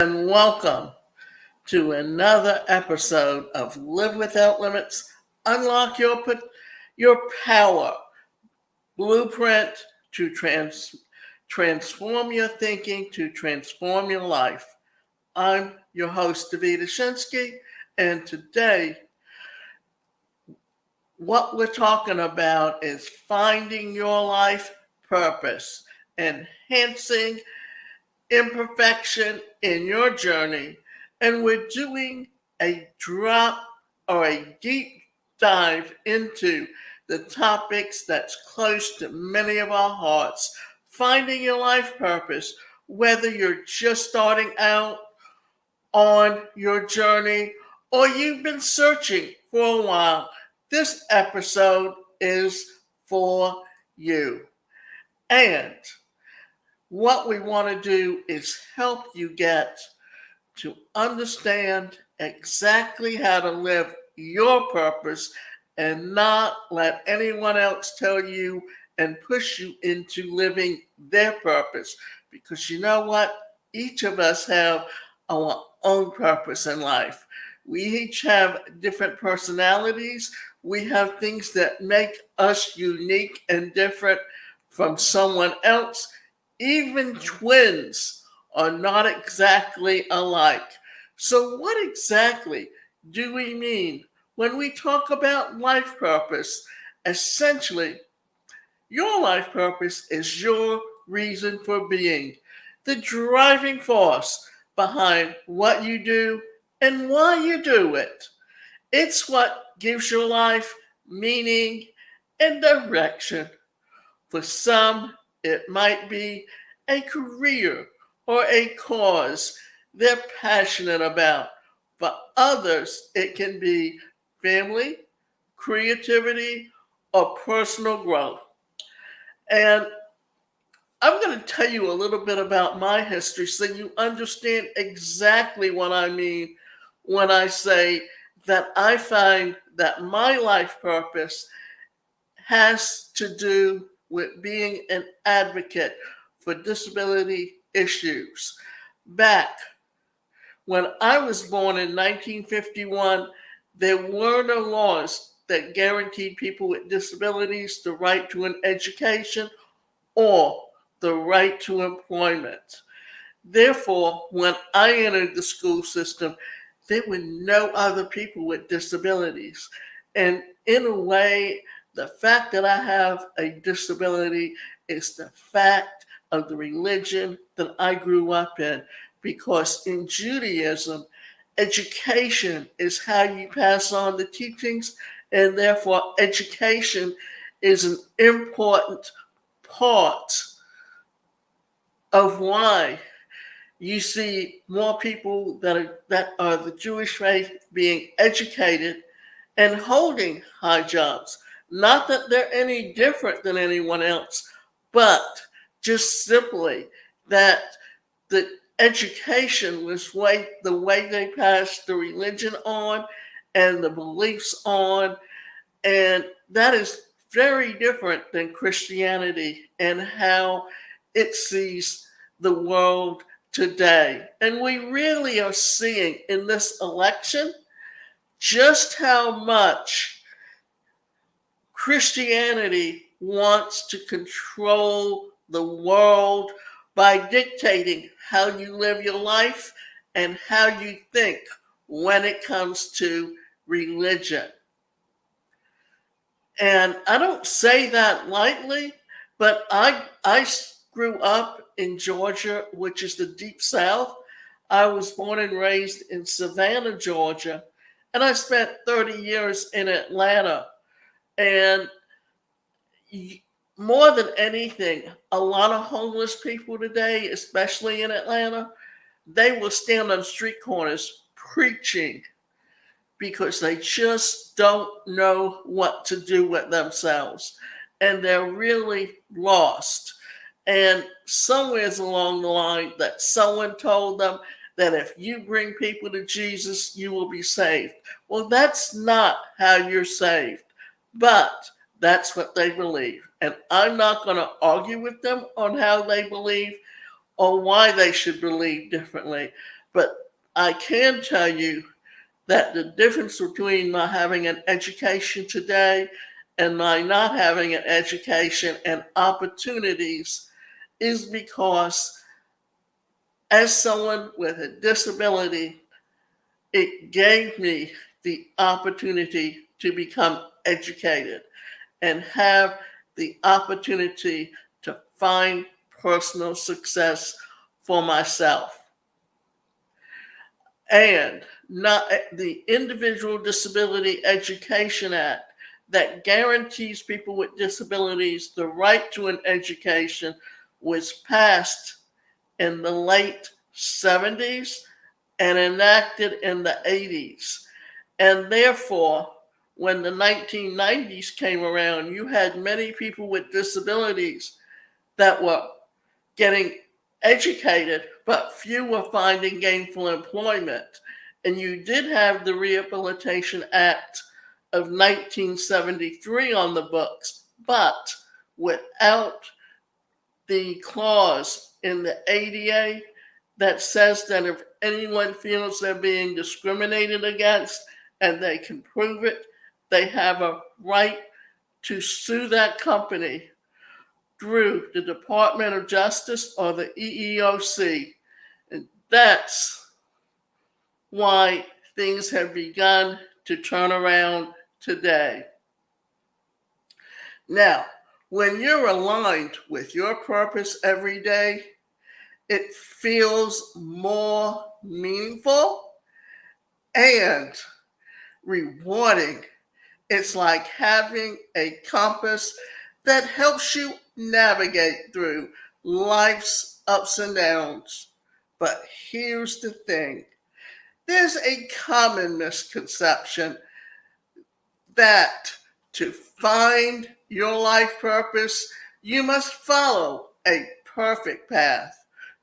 and welcome to another episode of Live Without Limits. Unlock your power blueprint to transform your thinking, to transform your life. I'm your host, Davida Shinsky, and today what we're talking about is finding your life purpose, enhancing imperfection in your journey, and we're doing a drop or a deep dive into the topics that's close to many of our hearts. Finding your life purpose, whether you're just starting out on your journey or you've been searching for a while, this episode is for you. And what we want to do is help you get to understand exactly how to live your purpose and not let anyone else tell you and push you into living their purpose. Because you know what? Each of us have our own purpose in life. We each have different personalities. We have things that make us unique and different from someone else. Even twins are not exactly alike. So, what exactly do we mean when we talk about life purpose? Essentially, your life purpose is your reason for being, the driving force behind what you do and why you do it. It's what gives your life meaning and direction. For some, it might be a career or a cause they're passionate about. For others, it can be family, creativity, or personal growth. And I'm going to tell you a little bit about my history so you understand exactly what I mean when I say that I find that my life purpose has to do with being an advocate for disability issues. Back when I was born in 1951, there were no laws that guaranteed people with disabilities the right to an education or the right to employment. Therefore, when I entered the school system, there were no other people with disabilities. And in a way, the fact that I have a disability is the fact of the religion that I grew up in. Because in Judaism, education is how you pass on the teachings, and therefore, education is an important part of why you see more people that are the Jewish faith being educated and holding high jobs. Not that they're any different than anyone else, but just simply that the education was the way they passed the religion on and the beliefs on, and that is very different than Christianity and how it sees the world today. And we really are seeing in this election just how much Christianity wants to control the world by dictating how you live your life and how you think when it comes to religion. And I don't say that lightly, but I grew up in Georgia, which is the deep South. I was born and raised in Savannah, Georgia, and I spent 30 years in Atlanta. And more than anything, a lot of homeless people today, especially in Atlanta, they will stand on street corners preaching because they just don't know what to do with themselves. And they're really lost. And somewhere along the line that someone told them that if you bring people to Jesus, you will be saved. Well, that's not how you're saved, but that's what they believe. And I'm not going to argue with them on how they believe or why they should believe differently. But I can tell you that the difference between my having an education today and my not having an education and opportunities is because, as someone with a disability, it gave me the opportunity to become educated and have the opportunity to find personal success for myself. And not the Individual Disability Education Act that guarantees people with disabilities the right to an education was passed in the late 70s and enacted in the 80s. And therefore, when the 1990s came around, you had many people with disabilities that were getting educated, but few were finding gainful employment. And you did have the Rehabilitation Act of 1973 on the books, but without the clause in the ADA that says that if anyone feels they're being discriminated against and they can prove it, they have a right to sue that company through the Department of Justice or the EEOC. And that's why things have begun to turn around today. Now, when you're aligned with your purpose every day, it feels more meaningful and rewarding. It's like having a compass that helps you navigate through life's ups and downs. But here's the thing, there's a common misconception that to find your life purpose, you must follow a perfect path.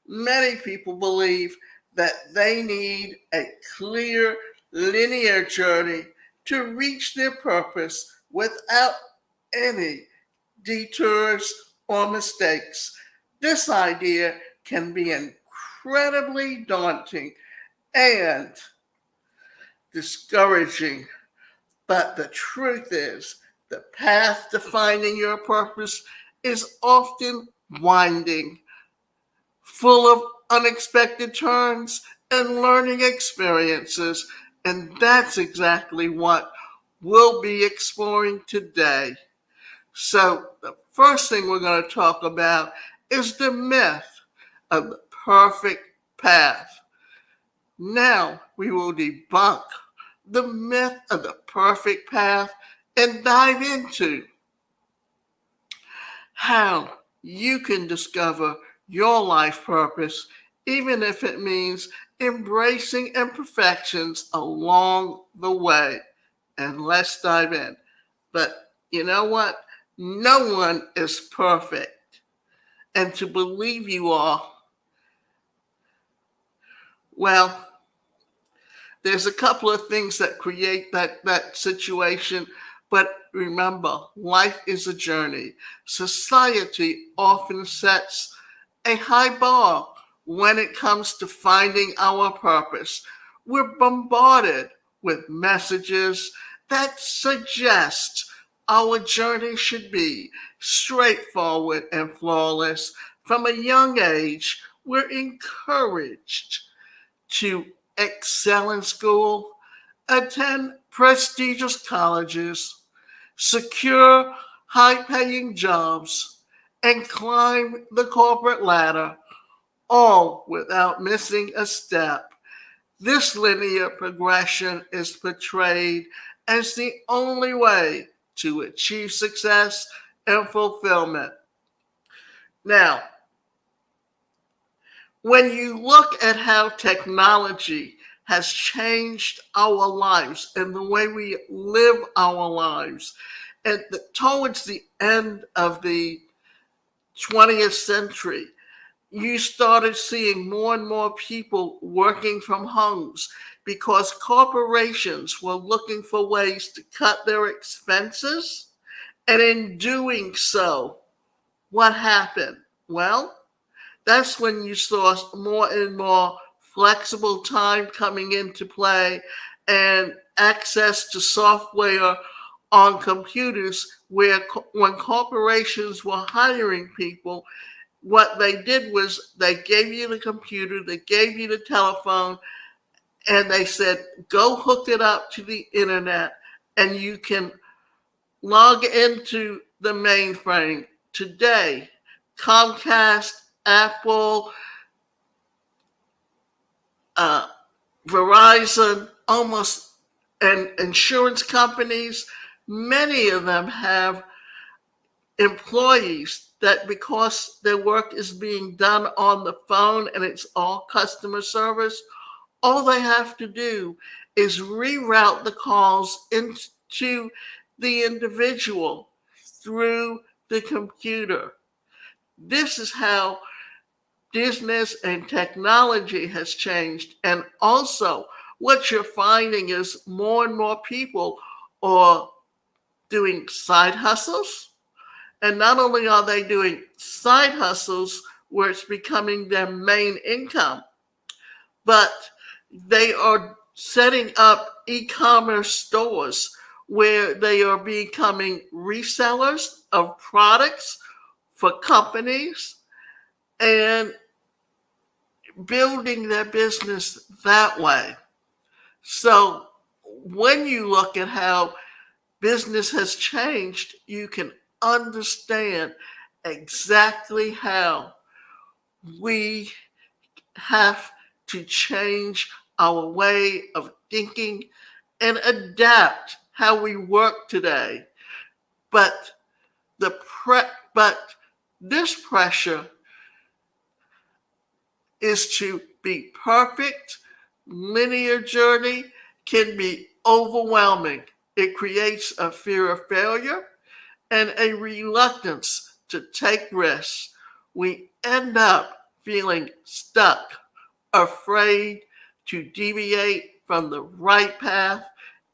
Many people believe that they need a clear, linear journey to reach their purpose without any detours or mistakes. This idea can be incredibly daunting and discouraging, but the truth is, the path to finding your purpose is often winding, full of unexpected turns and learning experiences. And that's exactly what we'll be exploring today. So, the first thing we're going to talk about is the myth of the perfect path. Now, we will debunk the myth of the perfect path and dive into how you can discover your life purpose, even if it means embracing imperfections along the way. And let's dive in. But you know what? No one is perfect. And to believe you are, well, there's a couple of things that create that situation, but remember, life is a journey. Society often sets a high bar when it comes to finding our purpose. We're bombarded with messages that suggest our journey should be straightforward and flawless. From a young age, we're encouraged to excel in school, attend prestigious colleges, secure high paying jobs, and climb the corporate ladder, all without missing a step. This linear progression is portrayed as the only way to achieve success and fulfillment. Now, when you look at how technology has changed our lives and the way we live our lives, towards the end of the 20th century, you started seeing more and more people working from homes because corporations were looking for ways to cut their expenses. And in doing so, what happened? Well, that's when you saw more and more flexible time coming into play, and access to software on computers where when corporations were hiring people, what they did was they gave you the computer, they gave you the telephone, and they said, go hook it up to the internet and you can log into the mainframe. Today, Comcast, Apple, uh, Verizon, almost, and insurance companies, many of them have employees that because their work is being done on the phone and it's all customer service, all they have to do is reroute the calls into the individual through the computer. This is how business and technology has changed. And also, what you're finding is more and more people are doing side hustles. And not only are they doing side hustles where it's becoming their main income, but they are setting up e-commerce stores where they are becoming resellers of products for companies and building their business that way. So when you look at how business has changed, you can understand exactly how we have to change our way of thinking and adapt how we work today. But but this pressure is to be perfect. Linear journey can be overwhelming. It creates a fear of failure and a reluctance to take risks. We end up feeling stuck, afraid to deviate from the right path,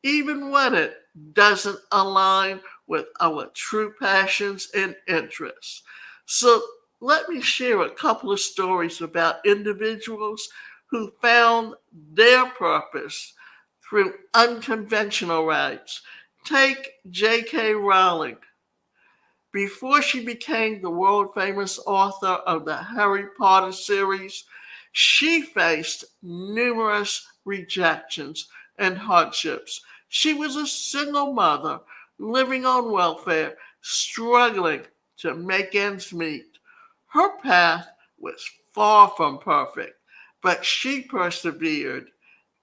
even when it doesn't align with our true passions and interests. So, let me share a couple of stories about individuals who found their purpose through unconventional routes. Take J.K. Rowling. Before she became the world famous author of the Harry Potter series, she faced numerous rejections and hardships. She was a single mother living on welfare, struggling to make ends meet. Her path was far from perfect, but she persevered,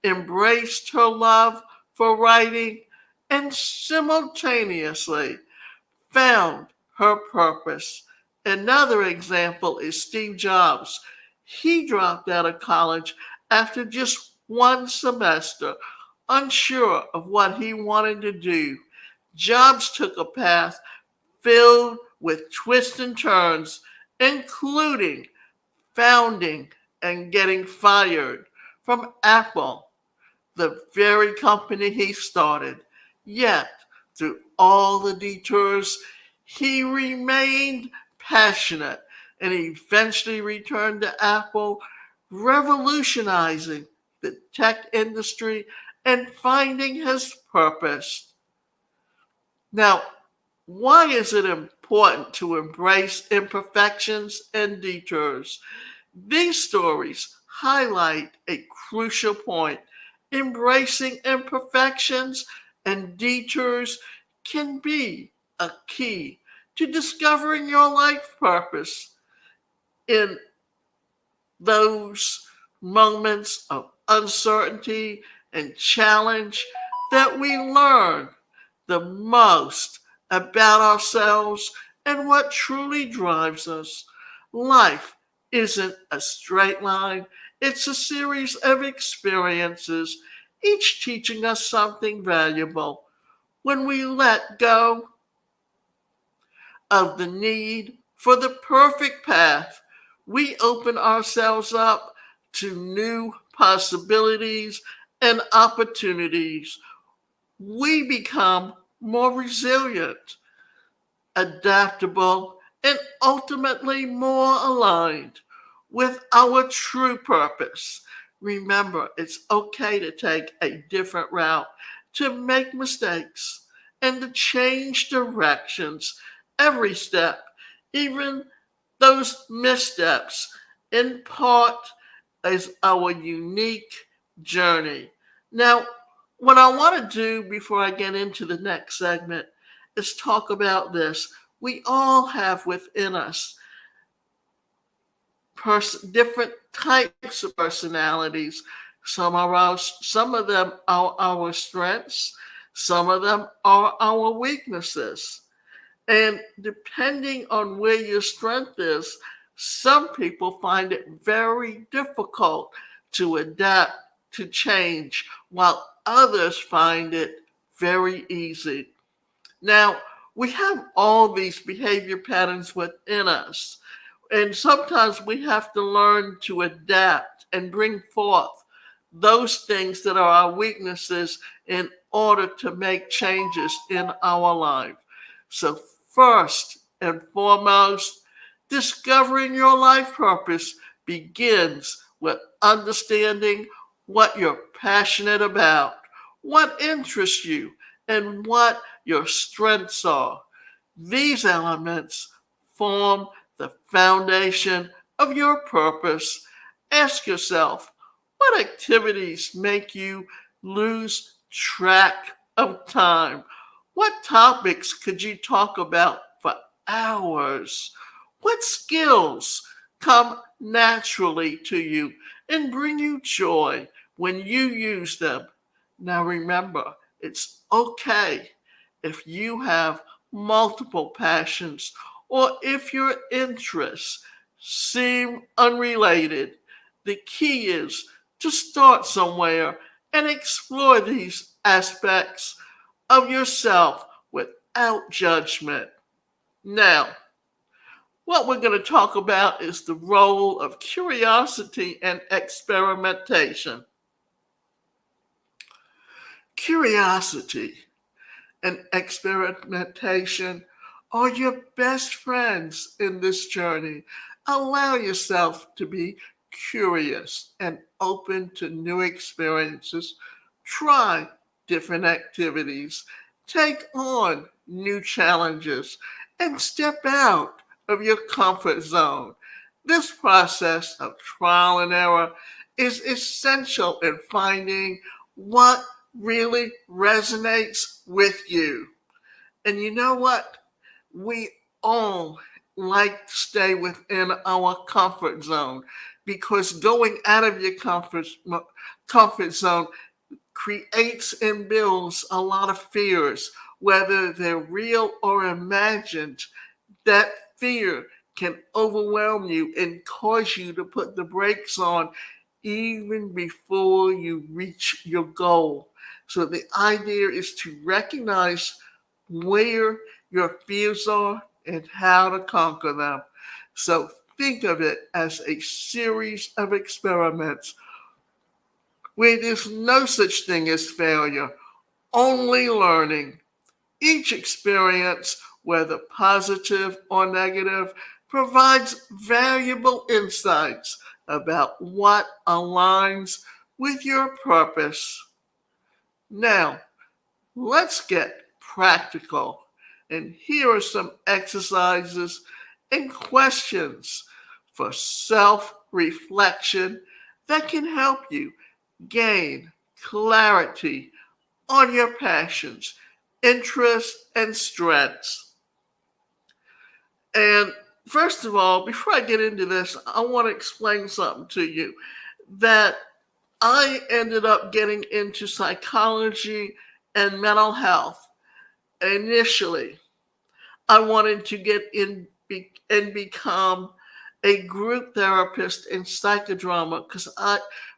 embraced her love for writing, and simultaneously found her purpose. Another example is Steve Jobs. He dropped out of college after just one semester, unsure of what he wanted to do. Jobs took a path filled with twists and turns, including founding and getting fired from Apple, the very company he started. Yet, through all the detours, he remained passionate and eventually returned to Apple, revolutionizing the tech industry and finding his purpose. Now, why is it important to embrace imperfections and detours? These stories highlight a crucial point. Embracing imperfections and detours can be a key to discovering your life purpose in those moments of uncertainty and challenge that we learn the most about ourselves and what truly drives us. Life isn't a straight line, it's a series of experiences, each teaching us something valuable. When we let go of the need for the perfect path, we open ourselves up to new possibilities and opportunities. We become more resilient, adaptable, and ultimately more aligned with our true purpose. Remember, it's okay to take a different route, to make mistakes, and to change directions every step, even those missteps, in part, is our unique journey. Now, what I want to do before I get into the next segment is talk about this. We all have within us different types of personalities. Some of them are our strengths. Some of them are our weaknesses. And depending on where your strength is, some people find it very difficult to adapt to change, while others find it very easy. Now, we have all these behavior patterns within us, and sometimes we have to learn to adapt and bring forth those things that are our weaknesses in order to make changes in our life. So, first and foremost, discovering your life purpose begins with understanding what you're passionate about, what interests you, and what your strengths are. These elements form the foundation of your purpose. Ask yourself, what activities make you lose track of time? What topics could you talk about for hours? What skills come naturally to you and bring you joy when you use them? Now remember, it's okay if you have multiple passions or if your interests seem unrelated. The key is to start somewhere and explore these aspects of yourself without judgment. Now, what we're going to talk about is the role of curiosity and experimentation. Curiosity and experimentation are your best friends in this journey. Allow yourself to be curious and open to new experiences. Try different activities. Take on new challenges and step out of your comfort zone. This process of trial and error is essential in finding what really resonates with you. And you know what? We all like to stay within our comfort zone because going out of your comfort zone creates and builds a lot of fears, whether they're real or imagined. That fear can overwhelm you and cause you to put the brakes on even before you reach your goal. So the idea is to recognize where your fears are and how to conquer them. So think of it as a series of experiments where there's no such thing as failure, only learning. Each experience, whether positive or negative, provides valuable insights about what aligns with your purpose. Now, let's get practical. And here are some exercises and questions for self reflection that can help you gain clarity on your passions, interests, and strengths. And first of all, before I get into this, I want to explain something to you that I ended up getting into psychology and mental health. Initially, I wanted to get in and become a group therapist in psychodrama because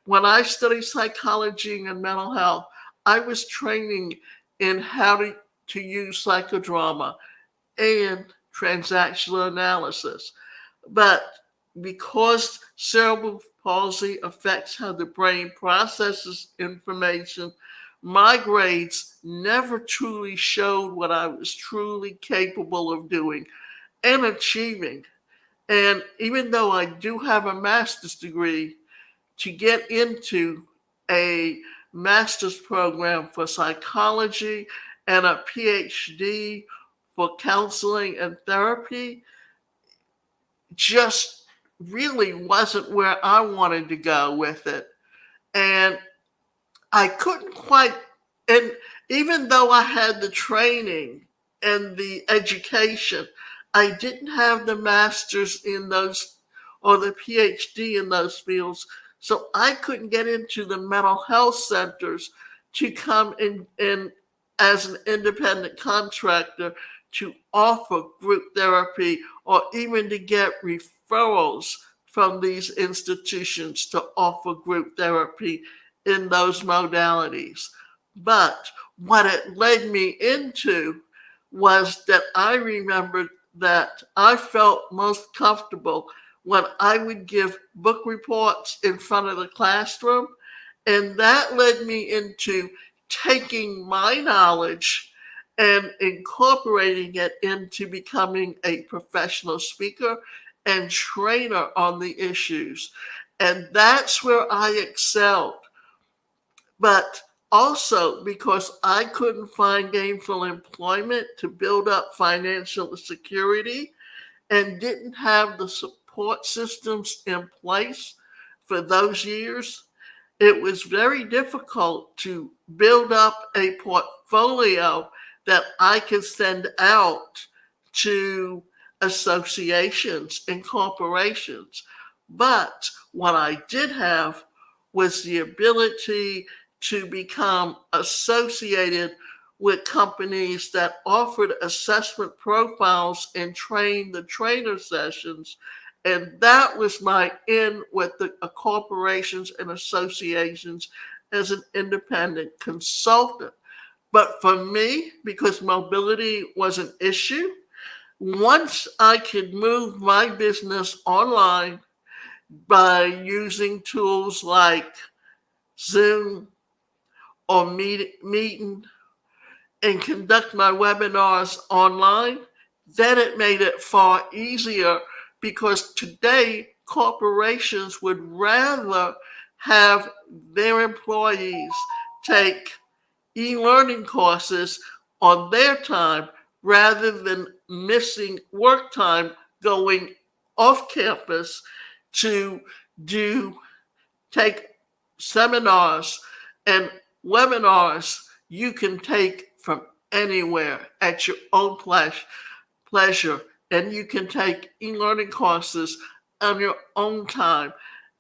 when I studied psychology and mental health, I was training in how to use psychodrama and transactional analysis. But because cerebral palsy affects how the brain processes information, my grades never truly showed what I was truly capable of doing and achieving. And even though I do have a master's degree, to get into a master's program for psychology and a PhD for counseling and therapy just really wasn't where I wanted to go with it. And I couldn't quite, and even though I had the training and the education, I didn't have the master's in those or the PhD in those fields. So I couldn't get into the mental health centers to come in as an independent contractor to offer group therapy or even to get referrals from these institutions to offer group therapy in those modalities. But what it led me into was that I remembered that I felt most comfortable when I would give book reports in front of the classroom. And that led me into taking my knowledge and incorporating it into becoming a professional speaker and trainer on the issues. And that's where I excelled. But also because I couldn't find gainful employment to build up financial security and didn't have the support systems in place for those years, it was very difficult to build up a portfolio that I could send out to associations and corporations. But what I did have was the ability to become associated with companies that offered assessment profiles and trained the trainer sessions. And that was my in with the corporations and associations as an independent consultant. But for me, because mobility was an issue, once I could move my business online by using tools like Zoom or Meeting and conduct my webinars online, then it made it far easier because today corporations would rather have their employees take e-learning courses on their time rather than missing work time going off campus to do take seminars and webinars you can take from anywhere at your own pleasure. And you can take e-learning courses on your own time.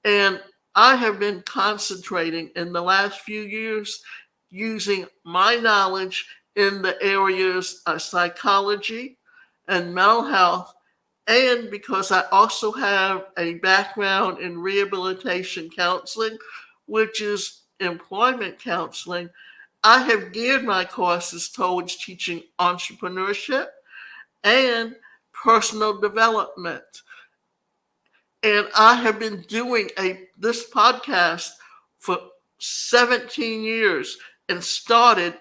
And I have been concentrating in the last few years using my knowledge in the areas of psychology and mental health. And because I also have a background in rehabilitation counseling, which is employment counseling, I have geared my courses towards teaching entrepreneurship and personal development. And I have been doing this podcast for 17 years and started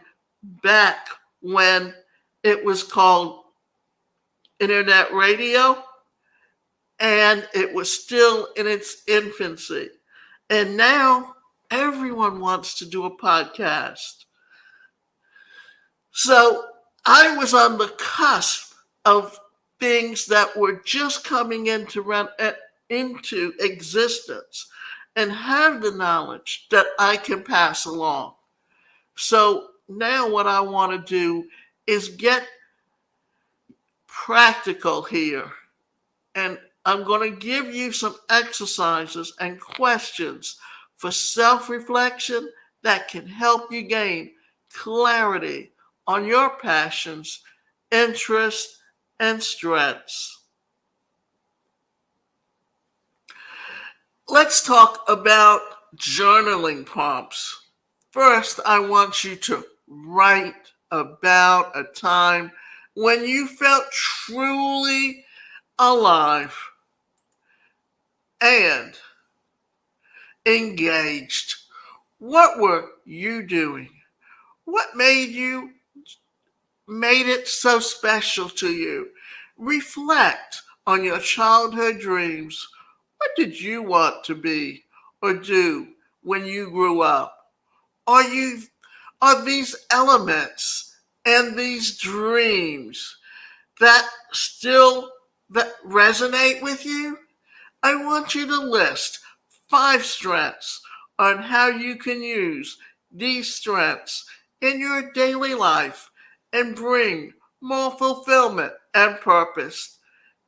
back when it was called internet radio and it was still in its infancy. And now everyone wants to do a podcast. So I was on the cusp of things that were just coming into existence and have the knowledge that I can pass along. So now what I want to do is get practical here. And I'm going to give you some exercises and questions for self-reflection that can help you gain clarity on your passions, interests, and strengths. Let's talk about journaling prompts. First, I want you to write about a time when you felt truly alive and engaged. What were you doing? What made it so special to you? Reflect on your childhood dreams. What did you want to be? or do when you grew up? Are you are these elements and these dreams that still that resonate with you? I want you to list 5 strengths on how you can use these strengths in your daily life and bring more fulfillment and purpose.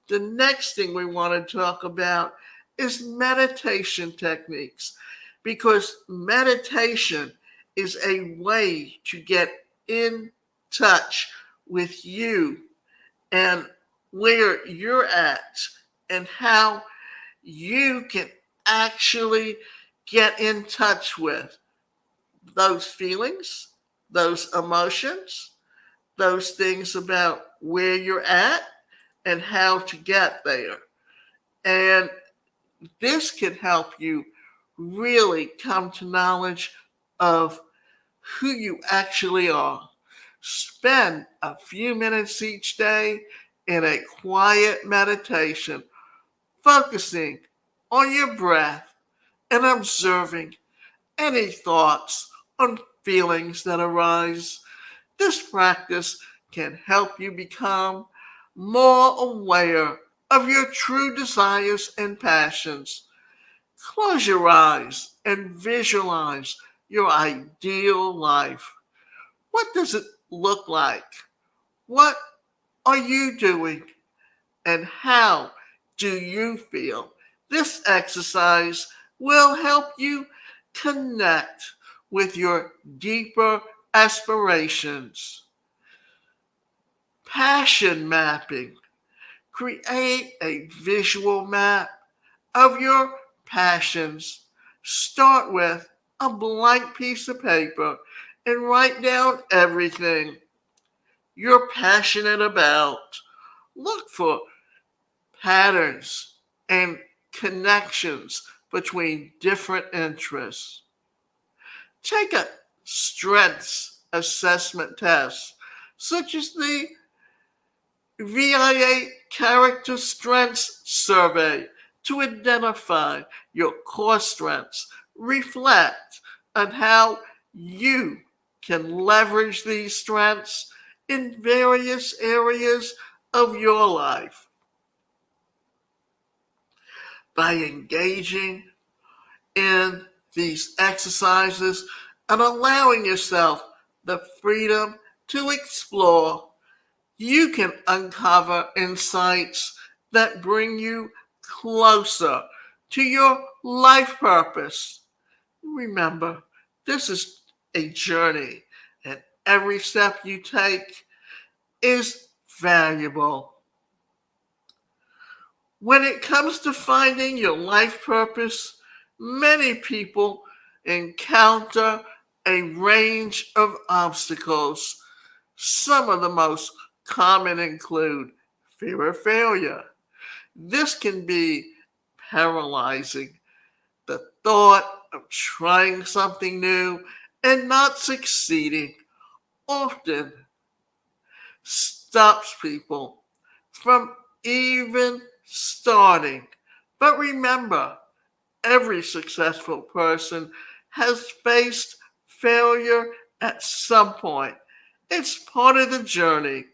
The next thing we want to talk about is meditation techniques, because meditation is a way to get in touch with you and where you're at and how you can actually get in touch with those feelings, those emotions, those things about where you're at and how to get there. And this can help you really come to knowledge of who you actually are. Spend a few minutes each day in a quiet meditation, focusing on your breath and observing any thoughts or feelings that arise. This practice can help you become more aware of your true desires and passions. Close your eyes and visualize your ideal life. What does it look like? What are you doing? And how do you feel? This exercise will help you connect with your deeper aspirations. Passion mapping. Create a visual map of your passions. Start with a blank piece of paper and write down everything you're passionate about. Look for patterns and connections between different interests. Take a strengths assessment test, such as the VIA Character Strengths Survey, to identify your core strengths. Reflect on how you can leverage these strengths in various areas of your life. By engaging in these exercises and allowing yourself the freedom to explore, you can uncover insights that bring you closer to your life purpose. Remember, this is a journey, and every step you take is valuable. When it comes to finding your life purpose, many people encounter a range of obstacles. Some of the most common include fear of failure. This can be paralyzing. The thought of trying something new and not succeeding often stops people from even starting. But remember, every successful person has faced failure at some point. It's part of the journey.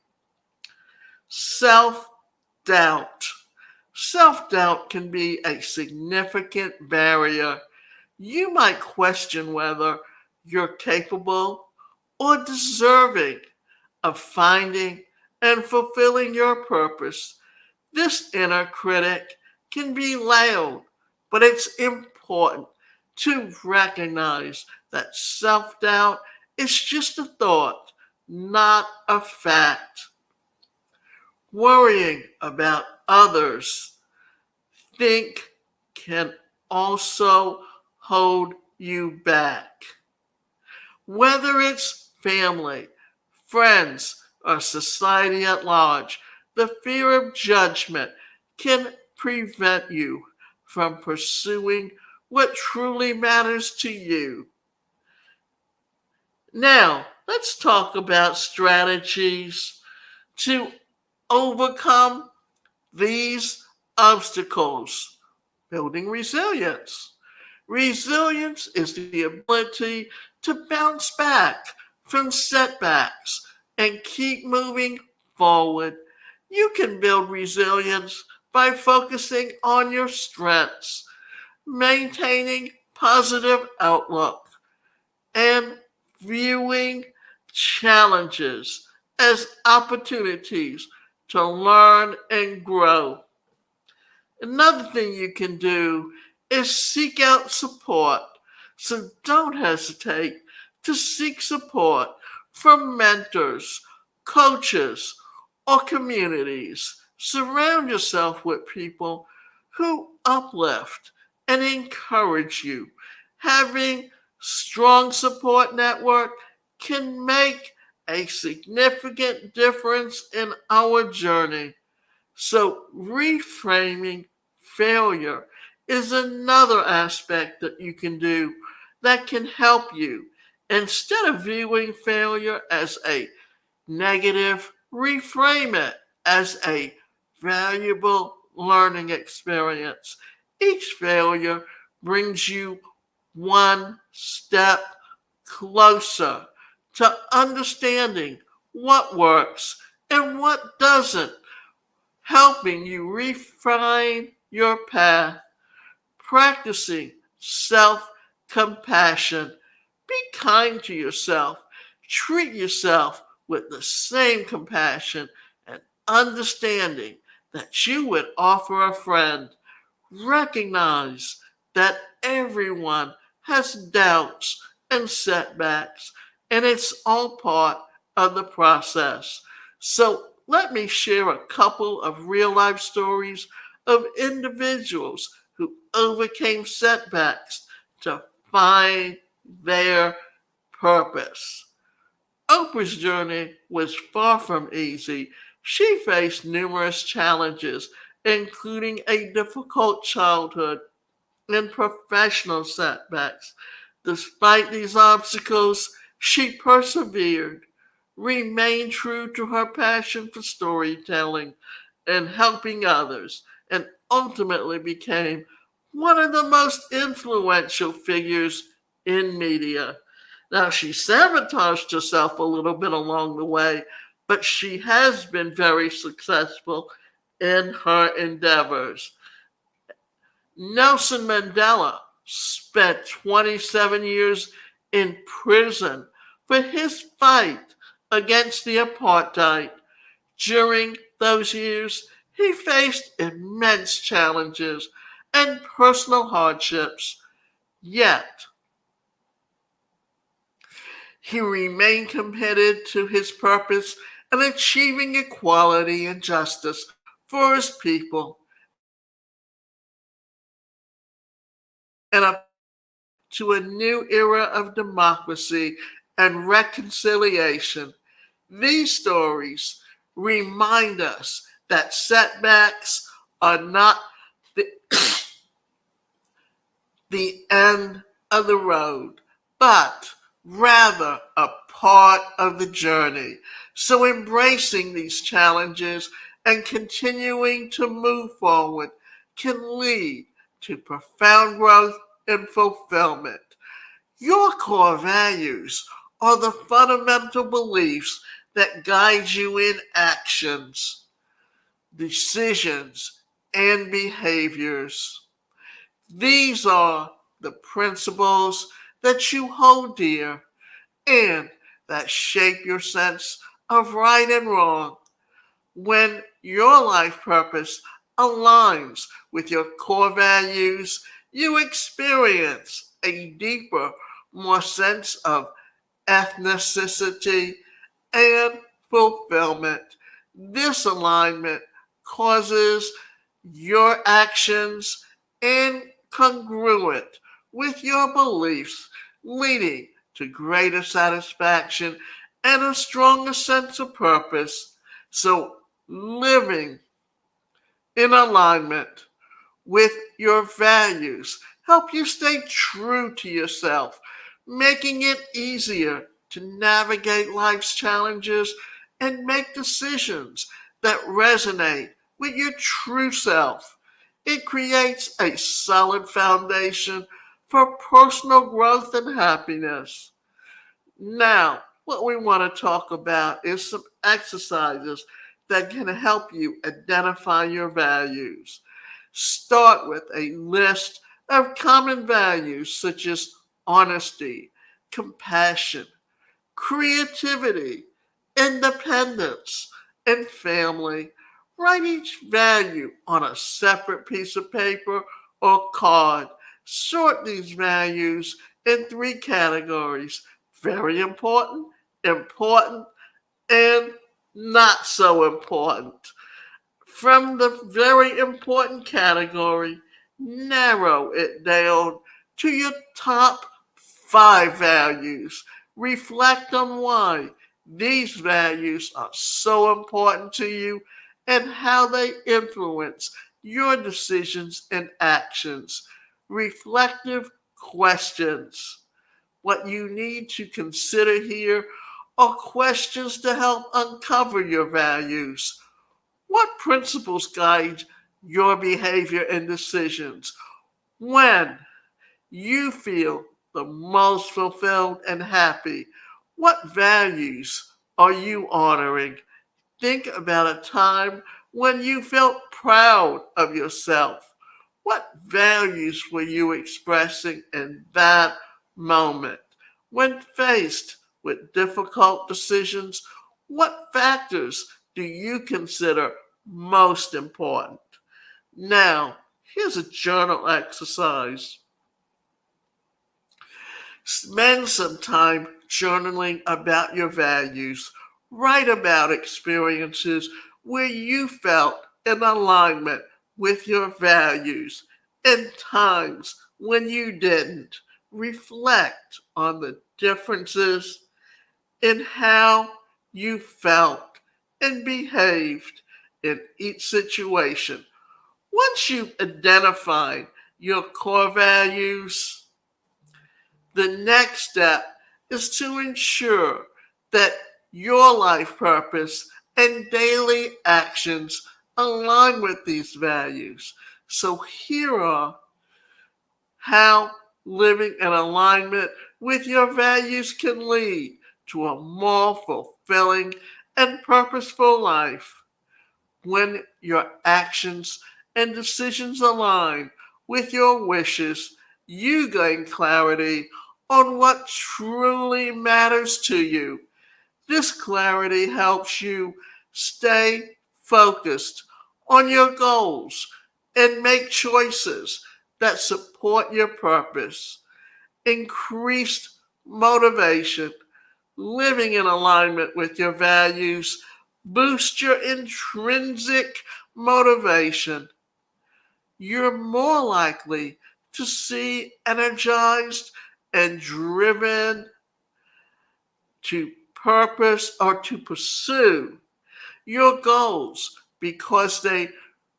Self doubt. Self doubt can be a significant barrier. You might question whether you're capable or deserving of finding and fulfilling your purpose. This inner critic can be loud, but it's important to recognize that self doubt is just a thought, not a fact. Worrying about others think can also hold you back. Whether it's family, friends, or society at large, the fear of judgment can prevent you from pursuing what truly matters to you. Now, let's talk about strategies to overcome these obstacles. Building resilience. Resilience is the ability to bounce back from setbacks and keep moving forward. You can build resilience by focusing on your strengths, maintaining positive outlook, and viewing challenges as opportunities to learn and grow. Another thing you can do is seek out support. So don't hesitate to seek support from mentors, coaches, or communities. Surround yourself with people who uplift and encourage you. Having strong support network can make a significant difference in our journey. So, reframing failure is another aspect that you can do that can help you. Instead of viewing failure as a negative, reframe it as a valuable learning experience. Each failure brings you one step closer to understanding what works and what doesn't, helping you refine your path, practicing self compassion. Be kind to yourself. Treat yourself with the same compassion and understanding that you would offer a friend. Recognize that everyone has doubts and setbacks, and it's all part of the process. So, let me share a couple of real life stories of individuals who overcame setbacks to find their purpose. Oprah's journey was far from easy. She faced numerous challenges, including a difficult childhood and professional setbacks. Despite these obstacles, she persevered, remained true to her passion for storytelling and helping others, and ultimately became one of the most influential figures in media. Now, she sabotaged herself a little bit along the way, but she has been very successful in her endeavors. Nelson Mandela spent 27 years in prison for his fight against the apartheid. During those years, he faced immense challenges and personal hardships, yet he remained committed to his purpose and achieving equality and justice for his people and to a new era of democracy and reconciliation. These stories remind us that setbacks are not the, the end of the road, but rather a part of the journey. So embracing these challenges and continuing to move forward can lead to profound growth and fulfillment. Your core values are the fundamental beliefs that guide you in actions, decisions, and behaviors. These are the principles that you hold dear and that shape your sense of right and wrong. When your life purpose aligns with your core values, you experience a deeper, more sense of ethnicity and fulfillment. This alignment causes your actions incongruent with your beliefs, leading to greater satisfaction and a stronger sense of purpose. So, living in alignment with your values help you stay true to yourself, making it easier to navigate life's challenges and make decisions that resonate with your true self. It creates a solid foundation for personal growth and happiness. Now, what we want to talk about is some exercises that can help you identify your values. Start with a list of common values such as honesty, compassion, creativity, independence, and family. Write each value on a separate piece of paper or card. Sort these values in three categories: very important, important, and not so important. From the very important category, narrow it down to your top five values. Reflect on why these values are so important to you and how they influence your decisions and actions. Reflective questions. What you need to consider here are questions to help uncover your values. What principles guide your behavior and decisions? When you feel the most fulfilled and happy, what values are you honoring? Think about a time when you felt proud of yourself. What values were you expressing in that moment? When faced with difficult decisions, what factors do you consider most important? Now, here's a journal exercise. Spend some time journaling about your values. Write about experiences where you felt in alignment with your values and times when you didn't. Reflect on the differences in how you felt and behaved in each situation. Once you've identified your core values, the next step is to ensure that your life purpose and daily actions align with these values. So here are how living in alignment with your values can lead to a more fulfilling and purposeful life. When your actions and decisions align with your wishes, you gain clarity on what truly matters to you. This clarity helps you stay focused on your goals and make choices that support your purpose. Increased motivation, living in alignment with your values, boost your intrinsic motivation. You're more likely to see energized and driven to purpose or to pursue your goals because they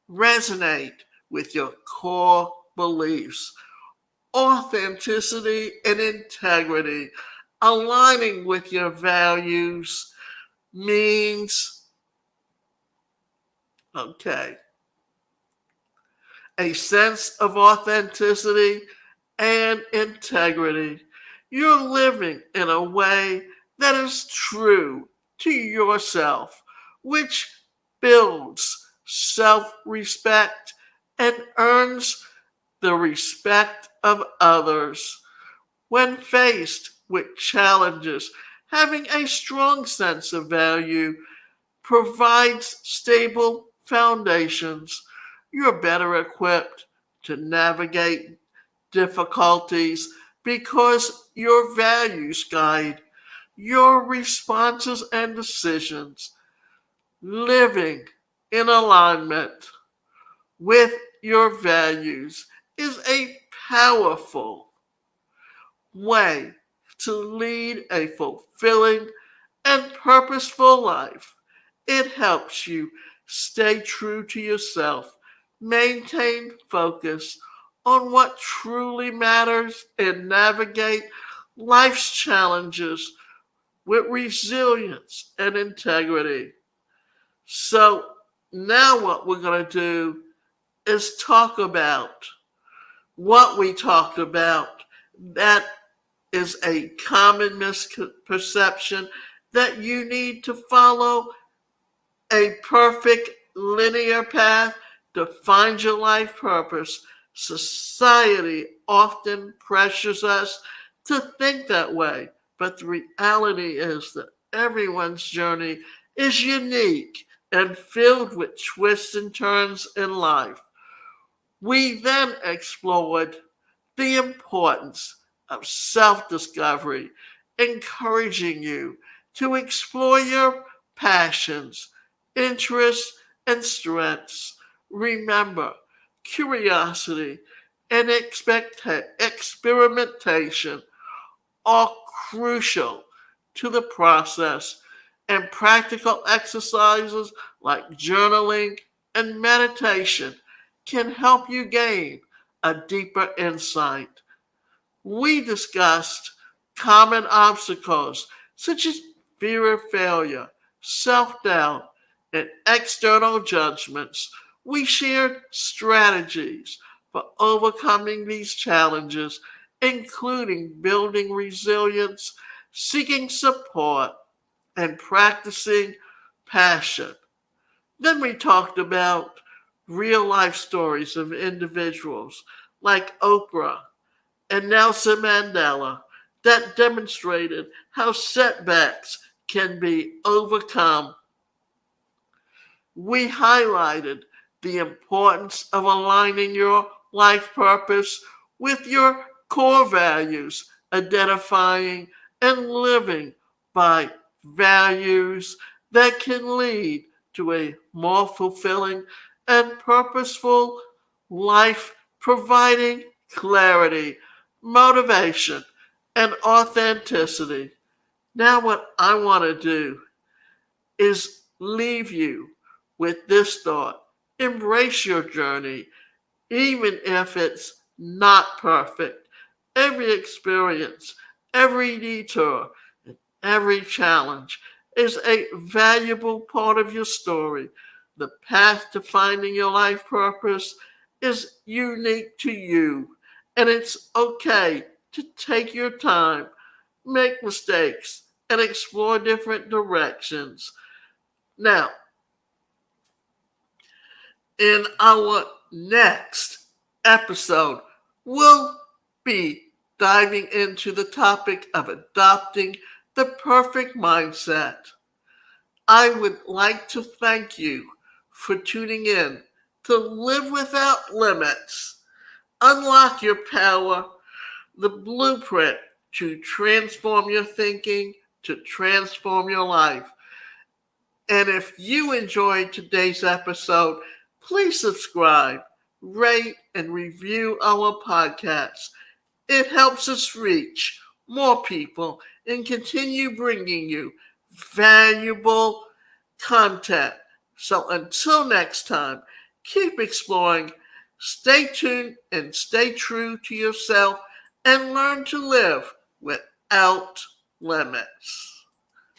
resonate with your core beliefs. Authenticity and integrity, aligning with your values means, okay, a sense of authenticity and integrity. You're living in a way that is true to yourself, which builds self respect and earns the respect of others. When faced with challenges, having a strong sense of value provides stable foundations. You're better equipped to navigate difficulties because your values guide your responses and decisions. Living in alignment with your values is a powerful way to lead a fulfilling and purposeful life. It helps you stay true to yourself, maintain focus on what truly matters, and navigate life's challenges with resilience and integrity. So, now what we're going to do is talk about what we talked about That is a common misperception that you need to follow a perfect linear path to find your life purpose. Society often pressures us to think that way, but the reality is that everyone's journey is unique and filled with twists and turns in life. We then explored the importance of self discovery, encouraging you to explore your passions, interests, and strengths. Remember, curiosity and experimentation are crucial to the process, and practical exercises like journaling and meditation can help you gain a deeper insight. We discussed common obstacles such as fear of failure, self doubt, and external judgments. We shared strategies for overcoming these challenges, including building resilience, seeking support, and practicing passion. Then we talked about real life stories of individuals like Oprah and Nelson Mandela that demonstrated how setbacks can be overcome. We highlighted the importance of aligning your life purpose with your core values, identifying and living by values that can lead to a more fulfilling and purposeful life, providing clarity, motivation, and authenticity. Now, what I want to do is leave you with this thought: embrace your journey, even if it's not perfect. Every experience, every detour, and every challenge is a valuable part of your story. The path to finding your life purpose is unique to you, and it's okay to take your time, make mistakes, and explore different directions. Now, in our next episode, we'll be diving into the topic of adopting the perfect mindset. I would like to thank you for tuning in to Live Without Limits. Unlock your power, the blueprint to transform your thinking, to transform your life. And if you enjoyed today's episode, please subscribe, rate, and review our podcast. It helps us reach more people and continue bringing you valuable content. So until next time, keep exploring, stay tuned, and stay true to yourself, and learn to live without limits.